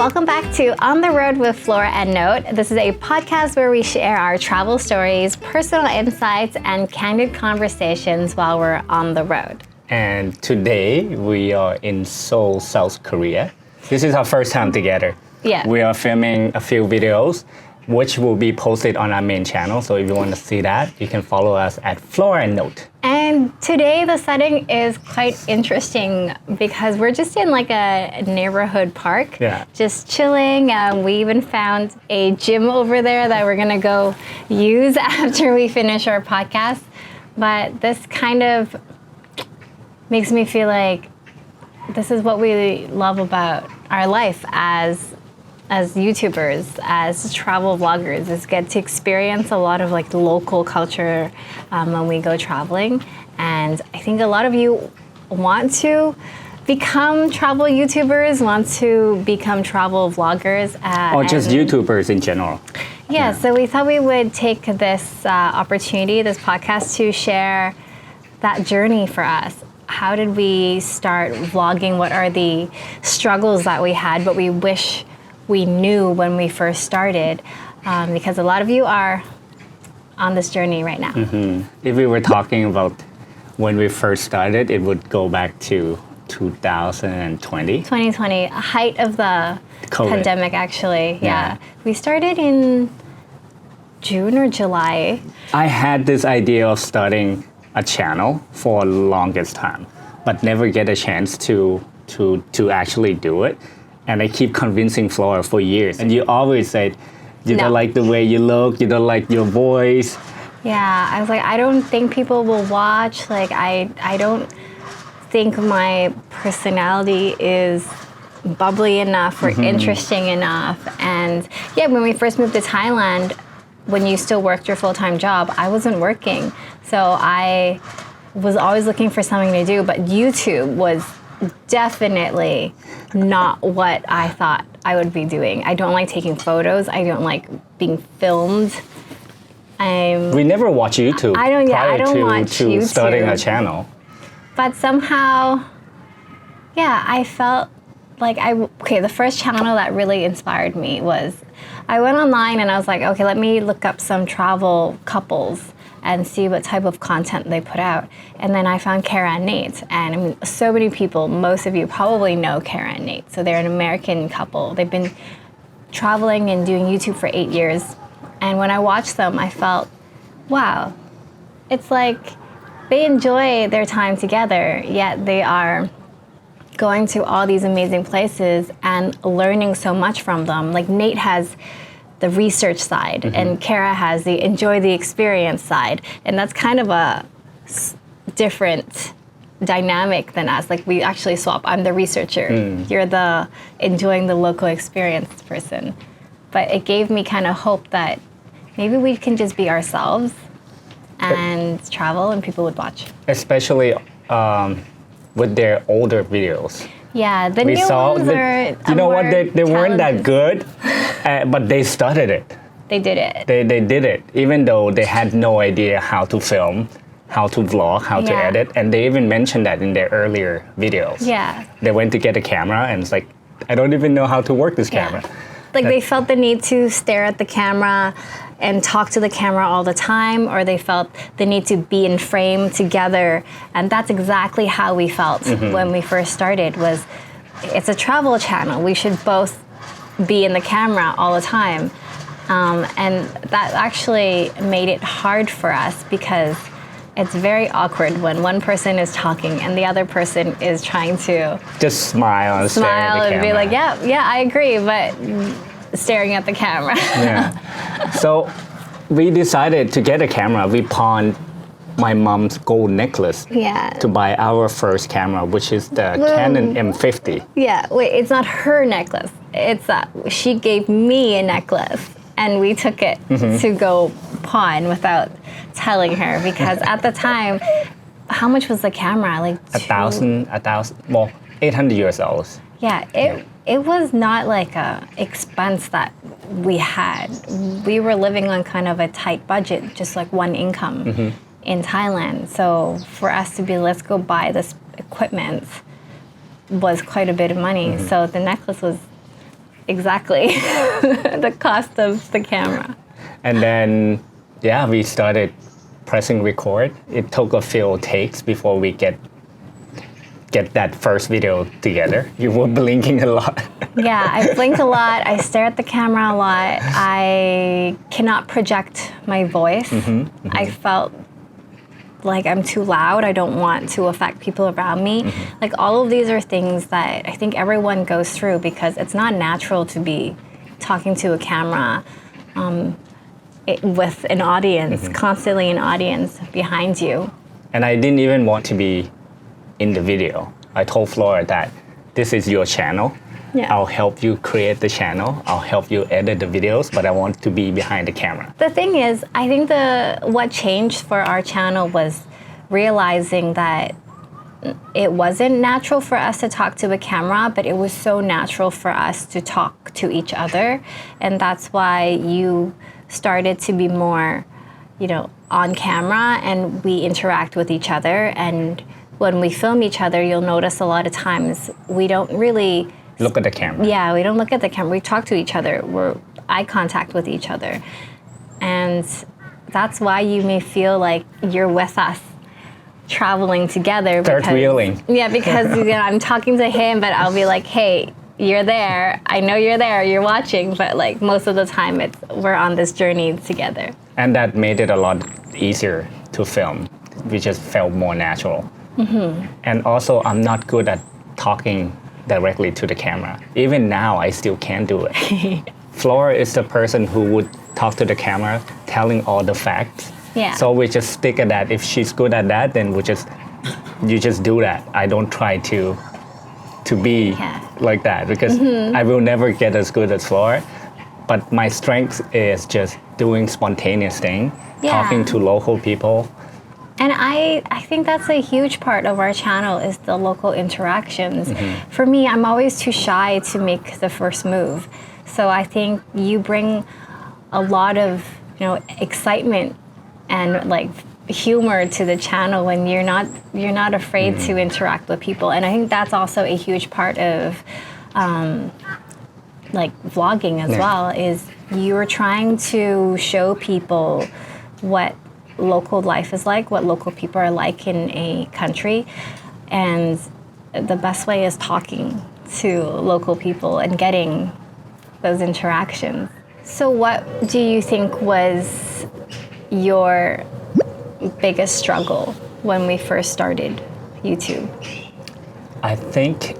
welcome back to On the Road with Flora and Note. This is a podcast where we share our travel stories, personal insights, and candid conversations while we're on the road. And today we are in Seoul, South Korea. This is our first time together. Yeah. We are filming a few videos, which will be posted on our main channel. So if you want to see that, you can follow us at Flora and Note. And today the setting is quite interesting because we're just in like a neighborhood park, just chilling. We even found a gym over there that we're gonna go use after we finish our podcast. But this kind of makes me feel like this is what we love about our life as YouTubers, as travel vloggers, is get to experience a lot of like local culture when we go traveling. And I think a lot of you want to become travel YouTubers, want to become travel vloggers. Or just YouTubers in general. Yeah, so we thought we would take this opportunity, this podcast, to share that journey for us. How did we start vlogging? What are the struggles that we had, what we wish we knew when we first started? Because a lot of you are on this journey right now. If we were talking about when we first started, it would go back to 2020. 2020, height of the COVID. Pandemic, actually. Yeah. We started in June or July. I had this idea of starting a channel for the longest time, but never get a chance to actually do it. And I keep convincing Flora for years. And you always said, you don't like the way you look, you don't like your voice. Yeah, I was like, I don't think people will watch. Like, I don't think my personality is bubbly enough or interesting enough. And yeah, when we first moved to Thailand, when you still worked your full-time job, I wasn't working. So I was always looking for something to do, but YouTube was definitely not what I thought I would be doing. I don't like taking photos. I don't like being filmed. We never watch YouTube prior to watch YouTube. Starting a channel. But somehow, yeah, I felt like the first channel that really inspired me was, I went online and I was like, okay, let me look up some travel couples and see what type of content they put out. And then I found Kara and Nate. And I mean, so many people, most of you probably know Kara and Nate. So they're an American couple. They've been traveling and doing YouTube for 8 years. And when I watched them, I felt, wow, it's like they enjoy their time together, yet they are going to all these amazing places and learning so much from them. Like Nate has the research side and Kara has the enjoy the experience side. And that's kind of a different dynamic than us. Like we actually swap. I'm the researcher. You're the enjoying the local experience person. But it gave me kind of hope that maybe we can just be ourselves and travel and people would watch. Especially with their older videos. Yeah, the new ones are you know what, they weren't that good, but they started it. They did it. They did it, even though they had no idea how to film, how to vlog, how to edit, and they even mentioned that in their earlier videos. Yeah. They went to get a camera and it's like, I don't even know how to work this camera. Like they felt the need to stare at the camera and talk to the camera all the time, or they felt the need to be in frame together. And that's exactly how we felt when we first started, was it's a travel channel. We should both be in the camera all the time. And that actually made it hard for us because it's very awkward when one person is talking and the other person is trying to just smile and stare at the and camera. Be like, yeah, I agree, but staring at the camera. So we decided to get a camera. We pawned my mom's gold necklace to buy our first camera, which is the Canon M50. Yeah, wait, it's not her necklace. It's she gave me a necklace and we took it to go pawn without telling her, because at the time, how much was the camera? Like well, $800. Yeah, it was not like a expense that we had. We were living on kind of a tight budget, just like one income in Thailand. So for us to be, let's go buy this equipment was quite a bit of money. So the necklace was exactly the cost of the camera. And then, yeah, we started pressing record. It took a few takes before we get that first video together. You were blinking a lot. Yeah, I blink a lot. I stare at the camera a lot. I cannot project my voice. I felt like I'm too loud. I don't want to affect people around me. Like all of these are things that I think everyone goes through because it's not natural to be talking to a camera with an audience, constantly an audience behind you. And I didn't even want to be in the video. I told Flora that this is your channel. Yeah. I'll help you create the channel. I'll help you edit the videos, but I want to be behind the camera. The thing is, I think what changed for our channel was realizing that it wasn't natural for us to talk to a camera, but it was so natural for us to talk to each other. And that's why you started to be more, on camera and we interact with each other. And when we film each other, you'll notice a lot of times we don't really look at the camera. Yeah, we don't look at the camera. We talk to each other. We're eye contact with each other. And that's why you may feel like you're with us traveling together. Third wheeling. Yeah, because I'm talking to him, but I'll be like, hey, you're there. I know you're there. You're watching. But like most of the time, we're on this journey together. And that made it a lot easier to film. We just felt more natural. And also, I'm not good at talking directly to the camera. Even now, I still can't do it. Flora is the person who would talk to the camera, telling all the facts. Yeah. So we just stick at that. If she's good at that, then you just do that. I don't try to be like that because I will never get as good as Flora. But my strength is just doing spontaneous thing, talking to local people. And I think that's a huge part of our channel is the local interactions. For me, I'm always too shy to make the first move. So I think you bring a lot of, excitement and like humor to the channel when you're not afraid to interact with people. And I think that's also a huge part of like vlogging as well is you're trying to show people what local life is like, what local people are like in a country. And the best way is talking to local people and getting those interactions. So what do you think was your biggest struggle when we first started YouTube? I think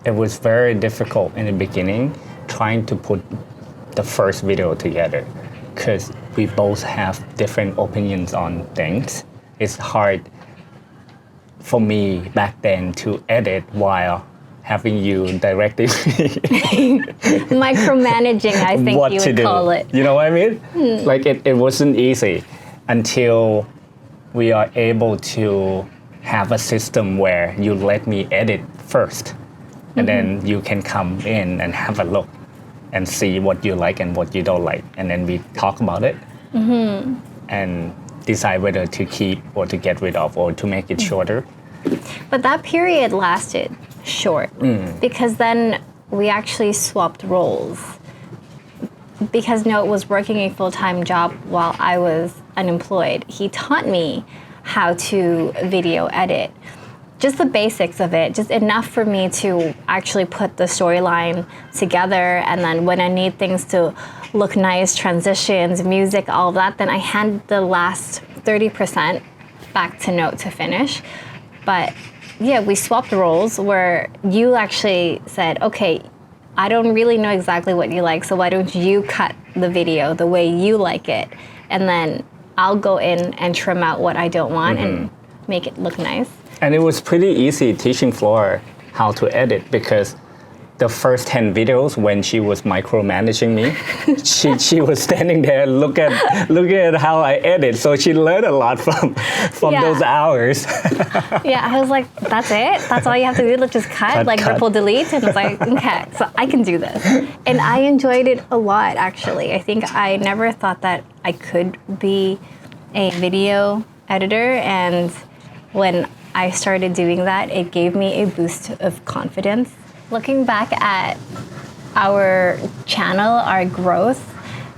it was very difficult in the beginning trying to put the first video together because we both have different opinions on things. It's hard for me back then to edit while having you directly Micromanaging, I think what you to would do. call it. You know what I mean? Like it wasn't easy until we are able to have a system where you let me edit first and then you can come in and have a look and see what you like and what you don't like. And then we talk about it and decide whether to keep or to get rid of or to make it shorter. But that period lasted short because then we actually swapped roles. Because Noah was working a full-time job while I was unemployed. He taught me how to video edit. Just the basics of it, just enough for me to actually put the storyline together. And then when I need things to look nice, transitions, music, all of that, then I hand the last 30% back to Note to finish. But yeah, we swapped roles where you actually said, okay, I don't really know exactly what you like, so why don't you cut the video the way you like it? And then I'll go in and trim out what I don't want and make it look nice. And it was pretty easy teaching Flora how to edit because the first 10 videos when she was micromanaging me, she was standing there looking at how I edit. So she learned a lot from those hours. Yeah, I was like, that's it? That's all you have to do? Let's just cut. Ripple delete? And I was like, okay, so I can do this. And I enjoyed it a lot, actually. I think I never thought that I could be a video editor. And when I started doing that, it gave me a boost of confidence. Looking back at our channel, our growth,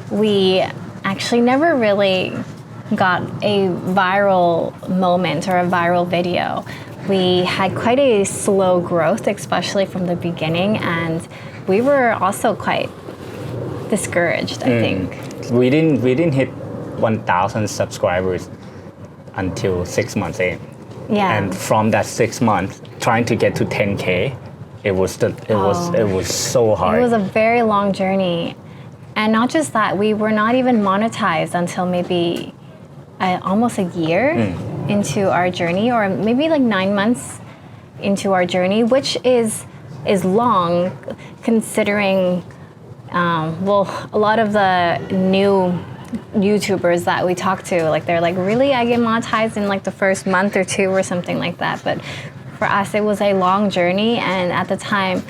we actually never really got a viral moment or a viral video. We had quite a slow growth, especially from the beginning, and we were also quite discouraged, I think. We didn't hit 1,000 subscribers until 6 months in. Yeah. And from that 6 months, trying to get to 10K, it was so hard. It was a very long journey. And not just that, we were not even monetized until maybe almost a year into our journey, or maybe like 9 months into our journey, which is long considering, a lot of the new YouTubers that we talk to, like they're like, really, I get monetized in like the first month or two or something like that. But for us, it was a long journey, and at the time,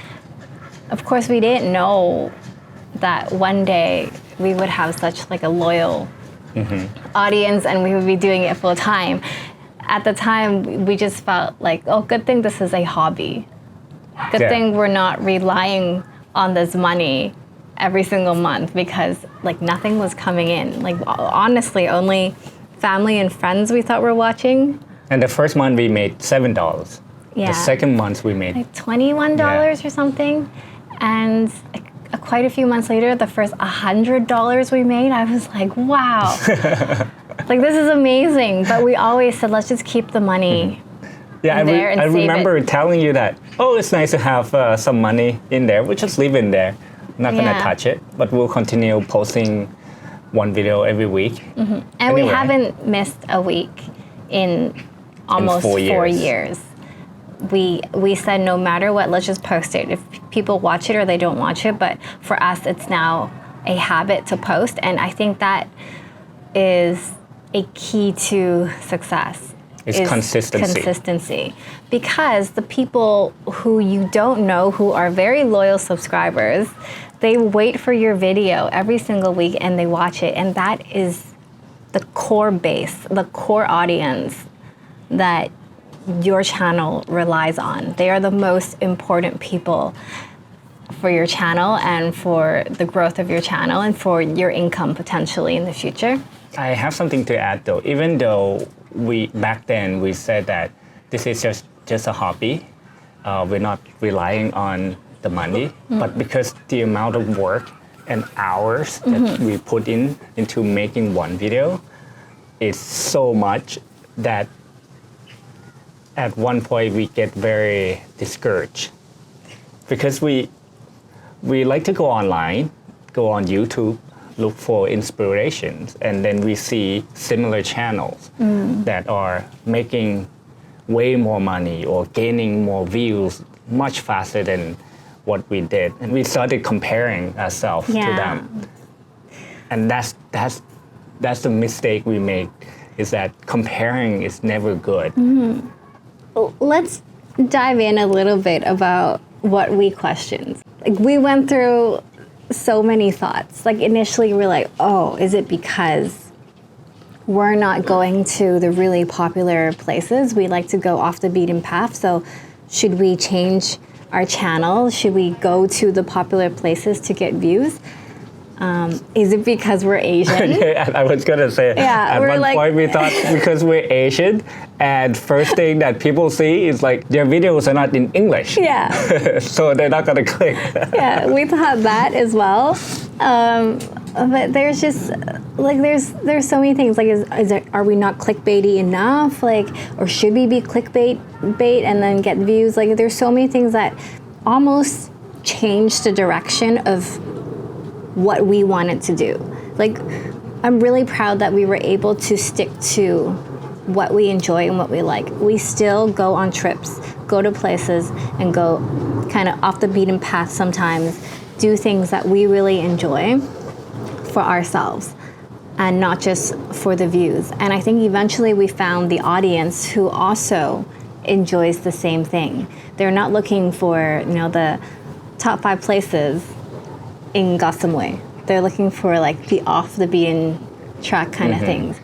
of course, we didn't know that one day we would have such like a loyal audience and we would be doing it full time. At the time, we just felt like, oh, good thing this is a hobby. Good thing we're not relying on this money every single month, because like nothing was coming in. Like honestly, only family and friends we thought were watching. And the first month we made $7. Yeah. The second month we made like $21 or something. And quite a few months later, the first $100 we made, I was like, wow. Like, this is amazing. But we always said, let's just keep the money there and I save remember telling you that, oh, it's nice to have some money in there. We'll just leave it there. Not going to touch it, but we'll continue posting one video every week. And we haven't missed a week in almost 4 years. We said no matter what, let's just post it. If people watch it or they don't watch it, but for us, it's now a habit to post. And I think that is a key to success. It's consistency. Consistency. Because the people who you don't know, who are very loyal subscribers, they wait for your video every single week and they watch it. And that is the core base, the core audience that your channel relies on. They are the most important people for your channel and for the growth of your channel and for your income potentially in the future. I have something to add though. Even though back then we said that this is just a hobby, we're not relying on the money, but because the amount of work and hours that we put into making one video is so much that at one point we get very discouraged, because we like to go online, go on YouTube, look for inspirations, and then we see similar channels that are making way more money or gaining more views much faster than what we did, and we started comparing ourselves to them. And that's the mistake we make, is that comparing is never good. Let's dive in a little bit about what we questioned. Like, we went through so many thoughts. Like, initially we're like, oh, is it because we're not going to the really popular places? We like to go off the beaten path. So should we change our channel? Should we go to the popular places to get views? Is it because we're Asian? Yeah, I was gonna say, at one point we thought because we're Asian, and first thing that people see is like their videos are not in English. Yeah. So they're not gonna click. Yeah, we thought that as well. But there's just like there's so many things. Like, are we not clickbaity enough? Like, or should we be clickbait and then get views? Like, there's so many things that almost change the direction of what we wanted to do. Like, I'm really proud that we were able to stick to what we enjoy and what we like. We still go on trips, go to places, and go kind of off the beaten path sometimes, do things that we really enjoy for ourselves and not just for the views. And I think eventually we found the audience who also enjoys the same thing. They're not looking for, the top 5 places in Gossamway. They're looking for like the off the beaten track kind of things.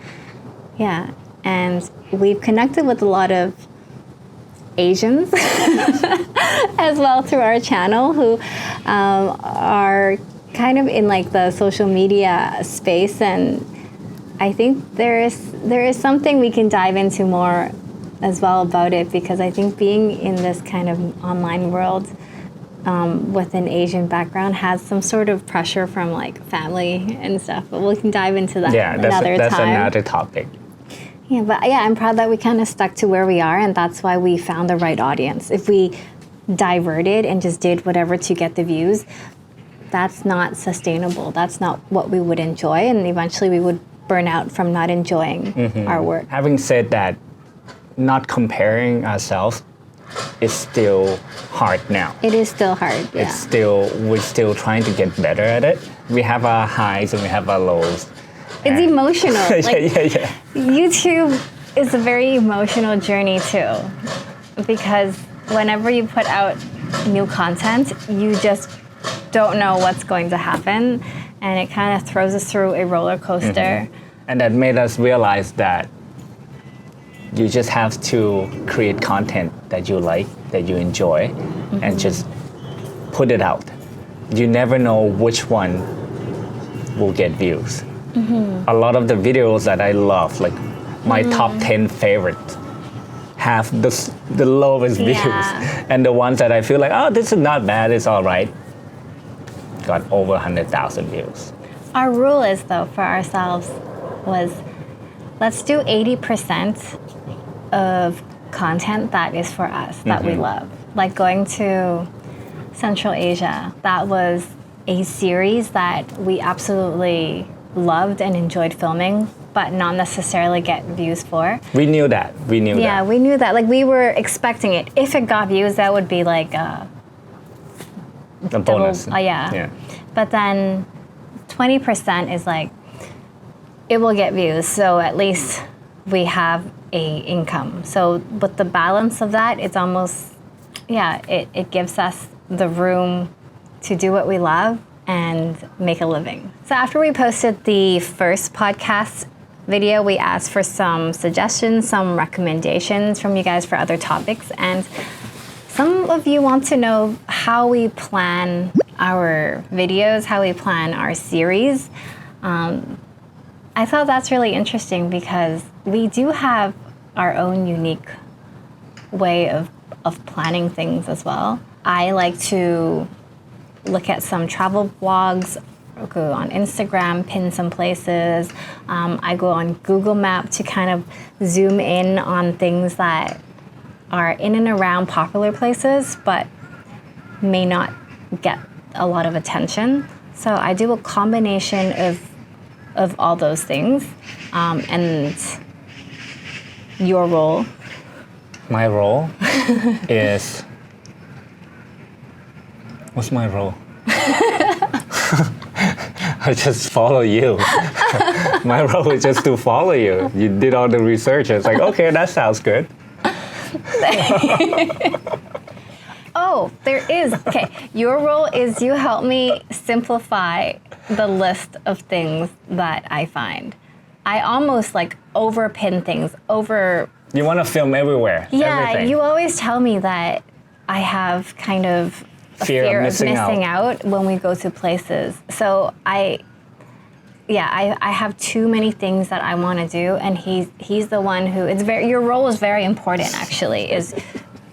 Yeah, and we've connected with a lot of Asians as well through our channel who are kind of in like the social media space, and I think there is something we can dive into more as well about it, because I think being in this kind of online world with an Asian background has some sort of pressure from like family and stuff, but we can dive into that that's another topic. Yeah, but yeah, I'm proud that we kind of stuck to where we are, and that's why we found the right audience. If we diverted and just did whatever to get the views, that's not sustainable. That's not what we would enjoy, and eventually we would burn out from not enjoying our work. Having said that, not comparing ourselves is still hard now. It is still hard. Yeah. We're still trying to get better at it. We have our highs and we have our lows. It's emotional. Like, yeah. YouTube is a very emotional journey too, because whenever you put out new content, you just don't know what's going to happen, and it kind of throws us through a roller coaster. And that made us realize that you just have to create content that you like, that you enjoy, and just put it out. You never know which one will get views. A lot of the videos that I love, like my top 10 favorites, have the lowest views. And the ones that I feel like, oh, this is not bad, it's all right, got over 100,000 views. Our rule is, though, for ourselves was, let's do 80% of content that is for us, that we love. Like going to Central Asia, that was a series that we absolutely loved and enjoyed filming, but not necessarily get views for. We knew that. Yeah, we knew that. Like, we were expecting it. If it got views, that would be like a bonus. Yeah. But then 20% is like, it will get views, so at least we have a income. So with the balance of that, it's almost, it gives us the room to do what we love and make a living. So after we posted the first podcast video, we asked for some suggestions, some recommendations from you guys for other topics, and some of you want to know how we plan our videos, how we plan our series. I thought that's really interesting because we do have our own unique way of planning things as well. I like to look at some travel blogs, go on Instagram, pin some places. I go on Google Map to kind of zoom in on things that are in and around popular places, but may not get a lot of attention. So I do a combination of all those things. And your role? My role is... What's my role? I just follow you. My role is just to follow you. You did all the research. It's like, okay, that sounds good. Oh, there is. Okay, your role is you help me simplify the list of things that I find. I almost like overpin things, You want to film everywhere. Yeah, everything. You always tell me that I have kind of a fear of missing out when we go to places. So I have too many things that I want to do, and he's the one who, your role is very important actually, is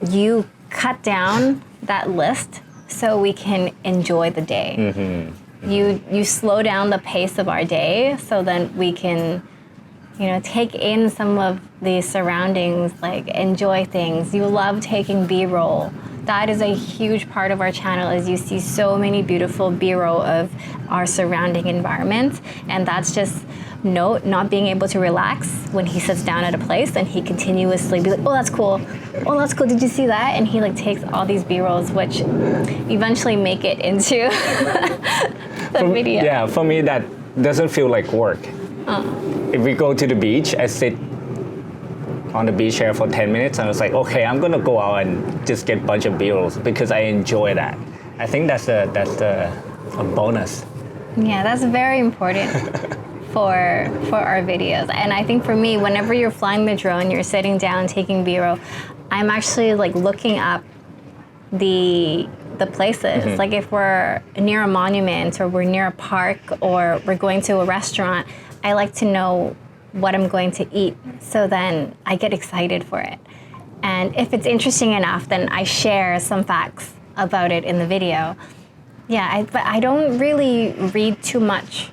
you cut down that list so we can enjoy the day. You slow down the pace of our day so then we can, take in some of the surroundings, like enjoy things. You love taking B-roll. That is a huge part of our channel, is you see so many beautiful B-roll of our surrounding environment, and that's just not being able to relax when he sits down at a place and he continuously be like, oh, that's cool. Oh, that's cool. Did you see that? And he like takes all these B-rolls, which eventually make it into the video. Yeah, for me, that doesn't feel like work. If we go to the beach, I sit on the beach chair for 10 minutes and I was like, okay, I'm gonna go out and just get a bunch of B-rolls because I enjoy that. I think that's a bonus. Yeah, that's very important for our videos. And I think for me, whenever you're flying the drone, you're sitting down taking B-roll, I'm actually like looking up the places. Like if we're near a monument or we're near a park or we're going to a restaurant, I like to know what I'm going to eat, so then I get excited for it. And if it's interesting enough, then I share some facts about it in the video. Yeah, but I don't really read too much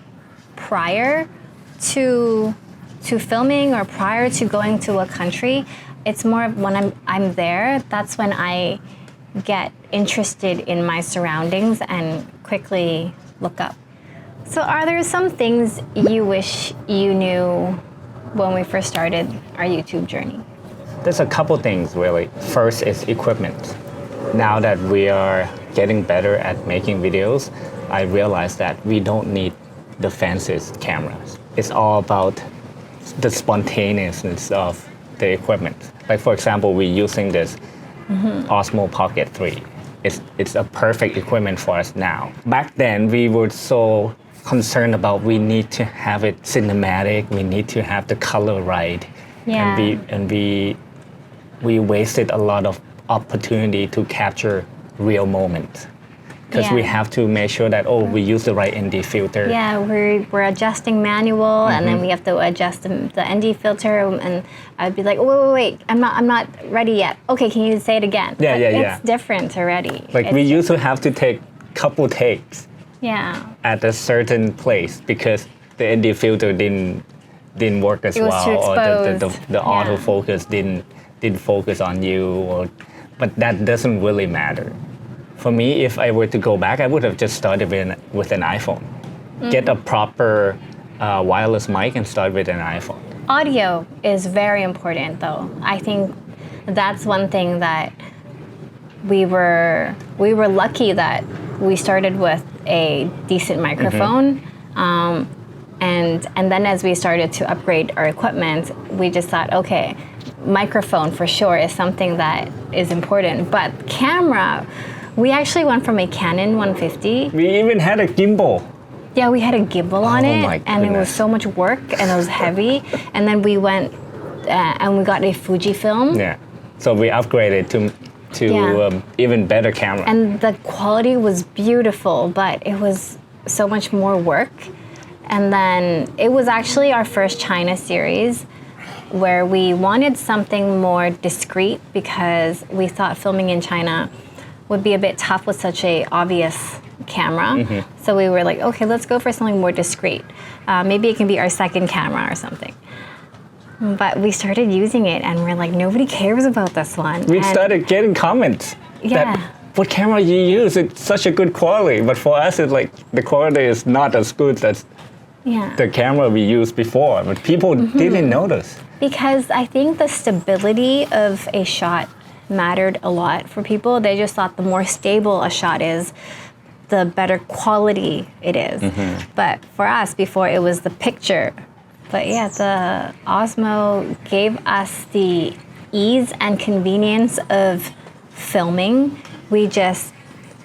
prior to filming or prior to going to a country. It's more of when I'm there, that's when I get interested in my surroundings and quickly look up. So are there some things you wish you knew when we first started our YouTube journey? There's a couple things really. First is equipment. Now that we are getting better at making videos, I realize that we don't need the fanciest cameras. It's all about the spontaneousness of the equipment. Like for example, we're using this Osmo Pocket 3. It's a perfect equipment for us now. Back then, we were so concerned about we need to have it cinematic, we need to have the color right, Yeah. and we wasted a lot of opportunity to capture real moments. Because we Yeah. have to make sure that we use the right ND filter. Yeah, we're adjusting manual, and then we have to adjust the ND filter, and I'd be like, wait, I'm not ready yet. Okay, can you say it again? Yeah, But yeah. It's different already. Like we used to have to take couple takes Yeah. at a certain place because the ND filter didn't work as It was well, too or exposed. the Yeah. autofocus didn't focus on you, but that doesn't really matter. For me, if I were to go back, I would have just started with an iPhone. Get a proper wireless mic and start with an iPhone. Audio is very important, though. I think that's one thing that we were lucky that we started with a decent microphone, and then as we started to upgrade our equipment, we just thought, okay, microphone for sure is something that is important, but camera. We actually went from a Canon 150. We even had a gimbal. Yeah, we had a gimbal on Oh it, my and it was goodness. so much work, and it was heavy. And then we went and we got a Fujifilm, Yeah. So we upgraded to Yeah. even better camera. and the quality was beautiful, but it was so much more work. And then it was actually our first China series, where we wanted something more discreet because we thought filming in China would be a bit tough with such a obvious camera. So we were like, okay, let's go for something more discreet. Maybe it can be our second camera or something. But we started using it, and we're like, nobody cares about this one. We And- started getting comments Yeah. that what camera you use, it's such a good quality. But for us, it's like the quality is not as good as Yeah. the camera we used before. But people didn't notice. Because I think the stability of a shot mattered a lot for people. They just thought the more stable a shot is, the better quality it is. But for us, before it was the picture. But yeah, the Osmo gave us the ease and convenience of filming. We just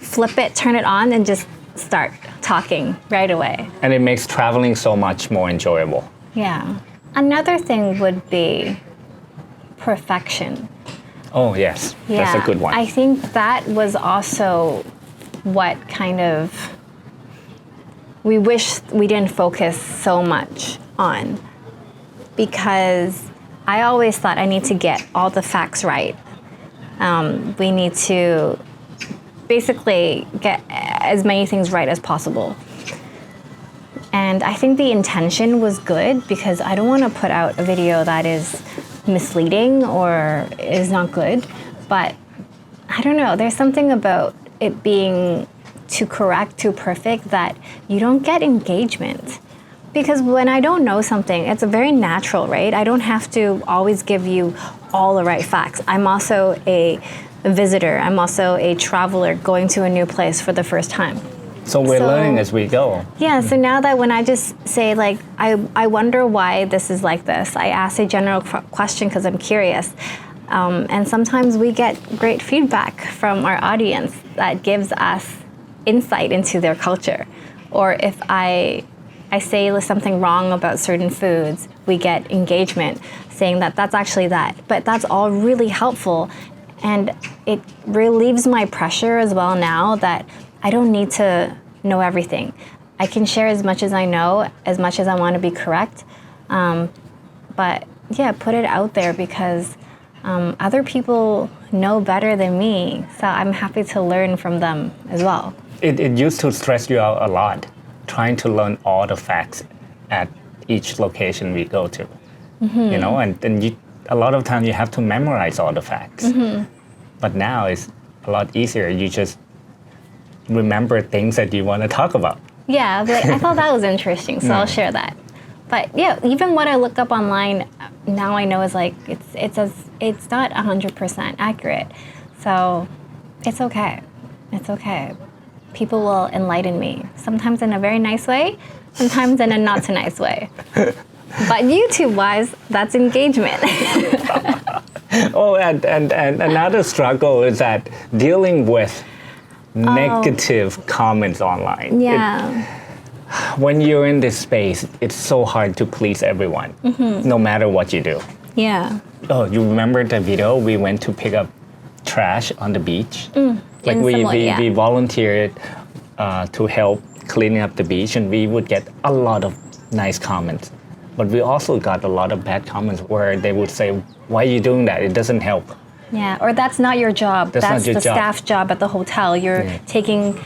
flip it, turn it on, and just start talking right away. And it makes traveling so much more enjoyable. Yeah. Another thing would be perfection. Oh, yes. That's a good one. I think that was also what kind of we wish we didn't focus so much on, because I always thought I need to get all the facts right. We need to basically get as many things right as possible. And I think the intention was good, because I don't want to put out a video that is misleading or is not good. But I don't know, there's something about it being too correct, too perfect, that you don't get engagement. Because when I don't know something, it's very natural, right? I don't have to always give you all the right facts. I'm also a visitor. I'm also a traveler going to a new place for the first time. So we're So- learning as we go. Yeah, so now that when I just say, like, I wonder why this is like this, I ask a general question because I'm curious. And sometimes we get great feedback from our audience that gives us insight into their culture. Or if I I say something wrong about certain foods, we get engagement saying that that's actually that. But that's all really helpful. And it relieves my pressure as well now that I don't need to know everything. I can share as much as I know, as much as I want to be correct. But yeah, put it out there because other people know better than me. So I'm happy to learn from them as well. It used to stress you out a lot, trying to learn all the facts at each location we go to. You know, and then a lot of time you have to memorize all the facts. But now it's a lot easier. You just remember things that you want to talk about. Yeah, but I thought that was interesting, so I'll share that. But yeah, even what I look up online now, I know is like it's not 100% accurate. So it's okay. It's okay. People will enlighten me. Sometimes in a very nice way, sometimes in a not so nice way. But YouTube-wise, that's engagement. Oh, and another struggle is that dealing with negative comments online. Yeah. When you're in this space, it's so hard to please everyone, no matter what you do. Yeah. Oh, you remember the video? We went to pick up trash on the beach. Like we volunteered to help cleaning up the beach, and we would get a lot of nice comments. But we also got a lot of bad comments where they would say, "Why are you doing that? It doesn't help." Yeah, or that's not your job. That's not your the job. Staff job at the hotel. You're taking,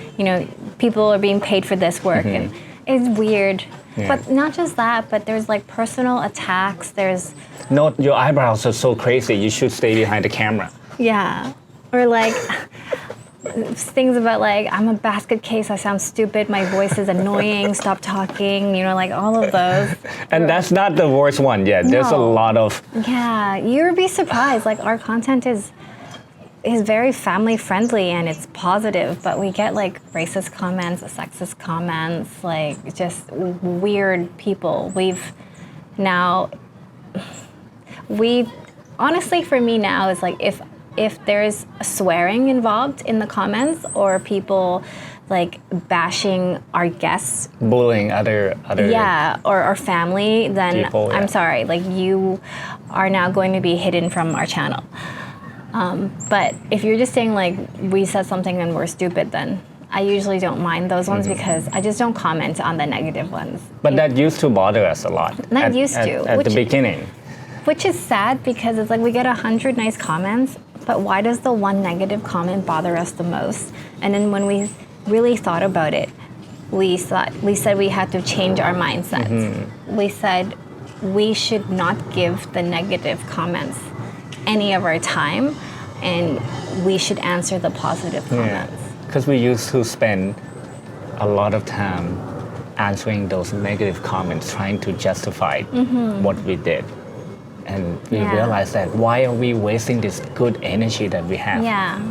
people are being paid for this work, and it's weird. Yeah. But not just that, but there's like personal attacks. There's No, your eyebrows are so crazy. You should stay behind the camera. yeah, or like things about like I'm a basket case. I sound stupid. My voice is annoying. Stop talking. Like all of those. And that's not the worst one yet. There's a No. lot of Yeah, you'd be surprised. Like our content is very family friendly and it's positive, but we get like racist comments, sexist comments, like just weird people. Honestly for me now is like if there's swearing involved in the comments or people like bashing our guests, bullying other or our family, then people, I'm sorry, like you are now going to be hidden from our channel. But if you're just saying like we said something and we're stupid, then I usually don't mind those ones because I just don't comment on the negative ones. But that used to bother us a lot. That used to, at the beginning. Which is sad because it's like we get 100 nice comments, but why does the one negative comment bother us the most? And then when we really thought about it, we said we had to change our mindset. We said we should not give the negative comments any of our time, and we should answer the positive comments. Because we used to spend a lot of time answering those negative comments, trying to justify what we did. And we realized that why are we wasting this good energy that we have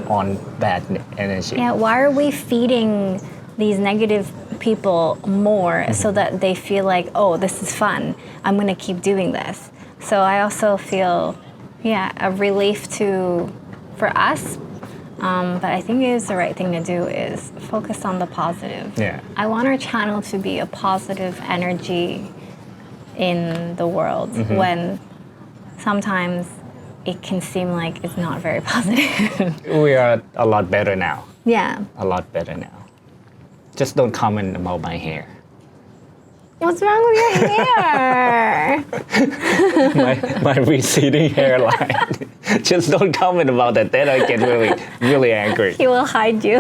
on bad energy? Yeah, why are we feeding these negative people more so that they feel like, oh, this is fun, I'm going to keep doing this. So I also feel, a relief for us. But I think it is the right thing to do is focus on the positive. Yeah. I want our channel to be a positive energy in the world when sometimes it can seem like it's not very positive. We are a lot better now. Yeah. A lot better now. Just don't comment about my hair. What's wrong with your hair? my receding hairline. Just don't comment about that. Then I get really, really angry. He will hide you.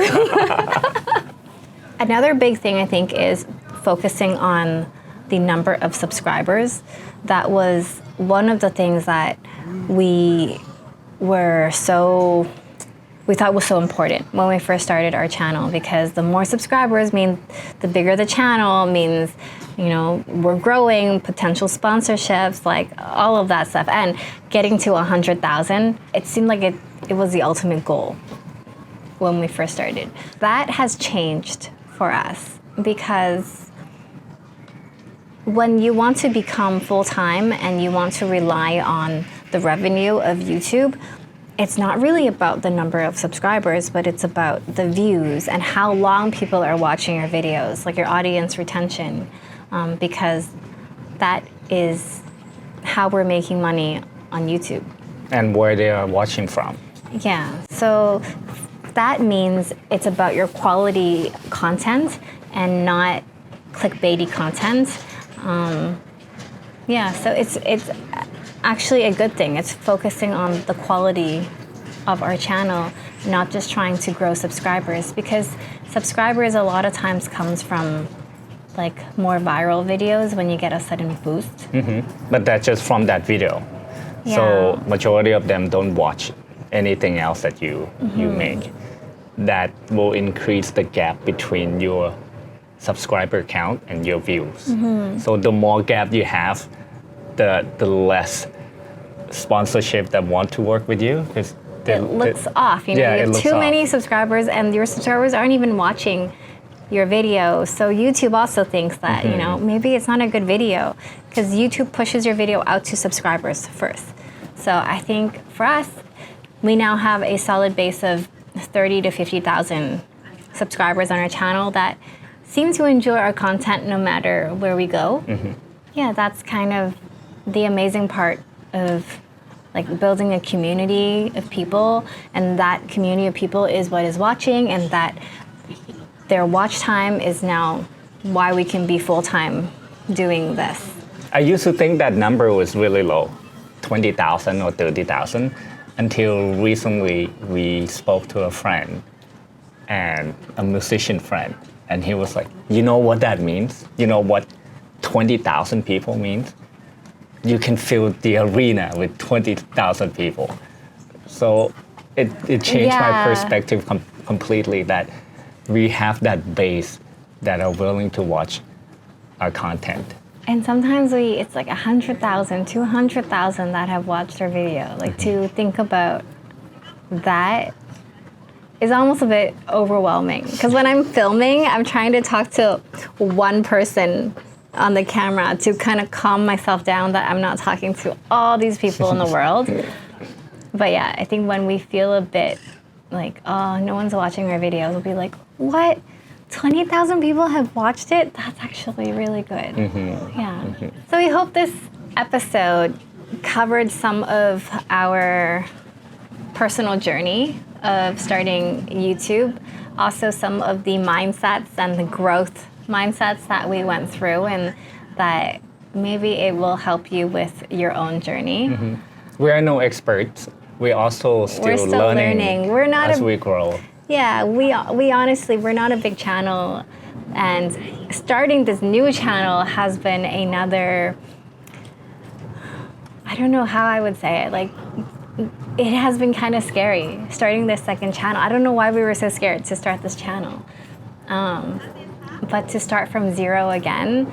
Another big thing I think is focusing on the number of subscribers. That was one of the things that we thought was so important when we first started our channel, because the more subscribers mean the bigger the channel, means we're growing, potential sponsorships, like all of that stuff. And getting to 100,000, it seemed like it was the ultimate goal when we first started. That has changed for us because when you want to become full-time and you want to rely on the revenue of YouTube, it's not really about the number of subscribers, but it's about the views and how long people are watching your videos, like your audience retention. because that is how we're making money on YouTube. And where they are watching from. Yeah, so that means it's about your quality content and not clickbaity content. Yeah, so it's actually a good thing. It's focusing on the quality of our channel, not just trying to grow subscribers, because subscribers a lot of times comes from like more viral videos when you get a sudden boost. But that's just from that video. Yeah. So majority of them don't watch anything else that you make. That will increase the gap between your subscriber count and your views. So the more gap you have, the less sponsorship that want to work with you. It looks off. You know, you have too many subscribers, and your subscribers aren't even watching your video. So YouTube also thinks that you know, maybe it's not a good video, because YouTube pushes your video out to subscribers first. So I think for us, we now have a solid base of 30 to 50,000 subscribers on our channel that seem to enjoy our content no matter where we go. Yeah, that's kind of the amazing part of like building a community of people, and that community of people is what is watching, and that their watch time is now why we can be full-time doing this. I used to think that number was really low, 20,000 or 30,000, until recently we spoke to a friend, and a musician friend, and he was like, you know what that means? You know what 20,000 people means? You can fill the arena with 20,000 people. So it changed my perspective completely, that we have that base that are willing to watch our content. And sometimes it's like 100,000, 200,000 that have watched our video. Like to think about that is almost a bit overwhelming. Because when I'm filming, I'm trying to talk to one person on the camera to kind of calm myself down that I'm not talking to all these people in the world. But yeah, I think when we feel a bit like, oh, no one's watching our videos, we'll be like, what? 20,000 people have watched it? That's actually really good. Yeah. So we hope this episode covered some of our personal journey of starting YouTube, also some of the mindsets and the growth mindsets that we went through, and that maybe it will help you with your own journey. We are no experts. We're also still learning. We're not as we grow. Yeah, we honestly, we're not a big channel, and starting this new channel has been another, I don't know how I would say it, like it has been kind of scary starting this second channel. I don't know why we were so scared to start this channel. But to start from zero again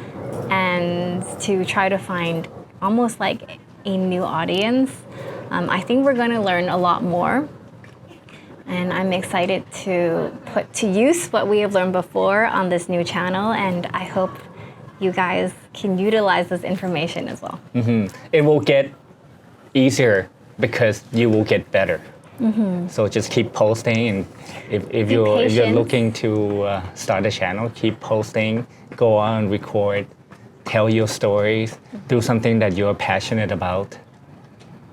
and to try to find almost like a new audience, I think we're going to learn a lot more. And I'm excited to put to use what we have learned before on this new channel, and I hope you guys can utilize this information as well. It will get easier because you will get better. So just keep posting, and if you're looking to start a channel, keep posting, go on, record, tell your stories, do something that you're passionate about.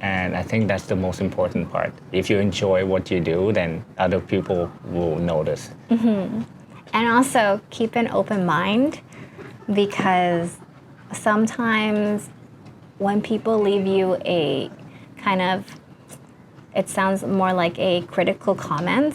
And I think that's the most important part. If you enjoy what you do, then other people will notice. And also keep an open mind, because sometimes when people leave you a kind of, it sounds more like a critical comment,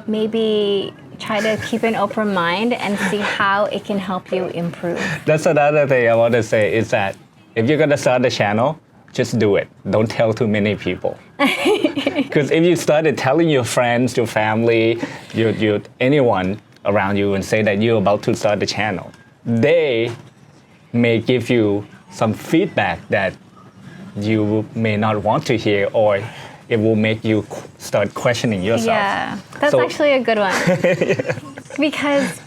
maybe try to keep an open mind and see how it can help you improve. That's another thing I want to say, is that if you're going to start a channel, just do it. Don't tell too many people. Because if you started telling your friends, your family, your anyone around you and say that you're about to start a channel, they may give you some feedback that you may not want to hear, or it will make you start questioning yourself. Yeah, that's actually a good one. Because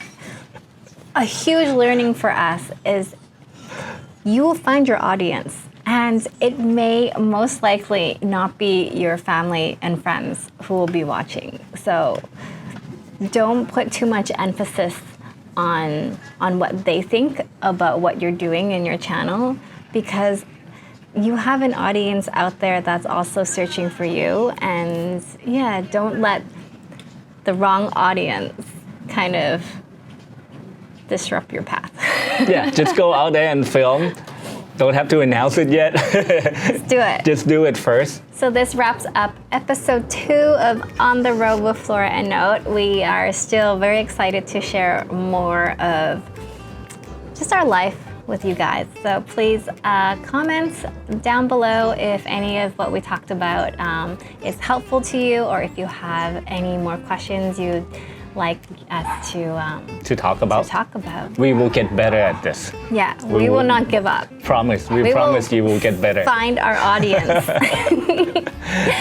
a huge learning for us is you will find your audience, and it may most likely not be your family and friends who will be watching. So don't put too much emphasis on what they think about what you're doing in your channel, because you have an audience out there that's also searching for you. And yeah, don't let the wrong audience kind of disrupt your path. Yeah, just go out there and film. Don't have to announce it yet. Just do it. Just do it first. So this wraps up episode 2 of On the Road with Flora and Note. We are still very excited to share more of just our life with you guys. So please comment down below if any of what we talked about is helpful to you, or if you have any more questions you'd like us To talk about. to talk about. We will get better at this. Yeah, we will not give up. Promise. We We promise will you will get better. Find our audience.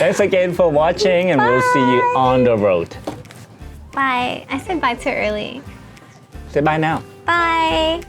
Thanks again for watching, and we'll see you on the road. Bye. I said bye too early. Say bye now. Bye.